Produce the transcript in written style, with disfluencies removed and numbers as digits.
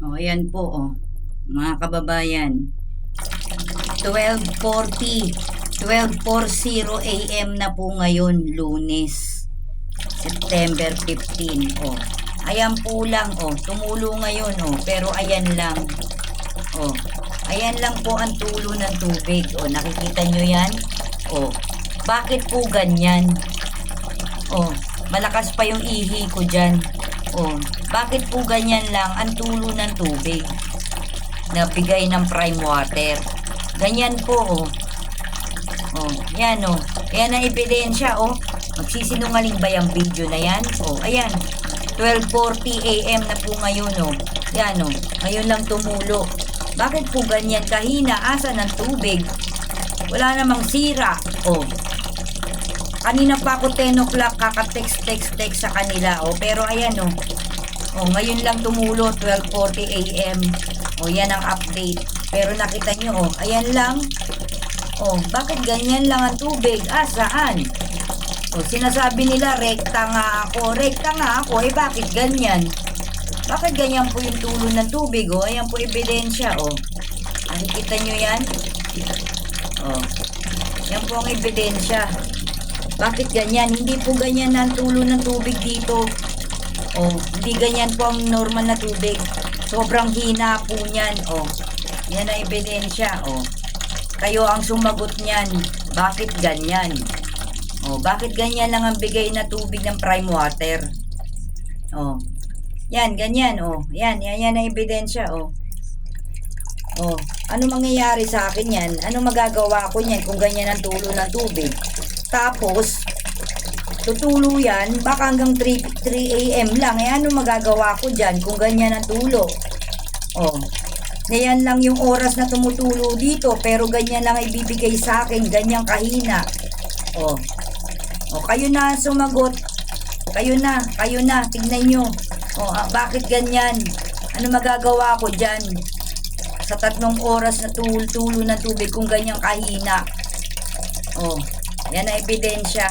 O, ayan po, mga kababayan. 12:40 AM na po ngayon, Lunes, September 15. Ayan po lang, tumulo ngayon, pero ayan lang. Ayan lang po ang tulo ng tubig. Nakikita nyo yan? Bakit po ganyan? Malakas pa yung ihi ko dyan. Bakit po ganyan lang ang tulo ng tubig na bigay ng prime water? Ganyan po, yan, Yan ang ebidensya, Magsisinungaling ba yung video na yan? Ayan. 12:40 AM na po ngayon, Yan, Ngayon lang tumulo. Bakit po ganyan kahina? Asa ng tubig? Wala namang sira. Kanina pa ako 10 o'clock kaka-text sa kanila, pero ayan, ngayon lang tumulo, 12:40 AM. Yan ang update. Pero nakita nyo, ayan lang. Bakit ganyan lang ang tubig? Saan? Sinasabi nila, rekta nga ako. Rekta nga ako, bakit ganyan? Bakit ganyan po yung tulo ng tubig, Ayan po ebidensya, Nakikita nyo yan? Yan po ang ebidensya. Bakit ganyan? Hindi po ganyan ang tulo ng tubig dito. Hindi ganyan po ang normal na tubig. Sobrang hina po niyan, Yan ang ebidensya, Kayo ang sumagot niyan. Bakit ganyan? Bakit ganyan lang ang bigay na tubig ng prime water? Yan, ganyan, Yan ang ebidensya, Ano mangyayari sa akin yan? Ano magagawa ko niyan kung ganyan ang tulo ng tubig? Tapos, tutulo yan, baka hanggang 3 AM lang. Ano magagawa ko dyan kung ganyan ang tulo? Yan lang yung oras na tumutulo dito, pero ganyan lang ibibigay sa akin, ganyang kahina. Kayo na sumagot. Kayo na, tignan nyo. Bakit ganyan? Ano magagawa ko dyan? Sa 3 oras na tulo ng tubig kung ganyang kahina. Yan ang ebidensya.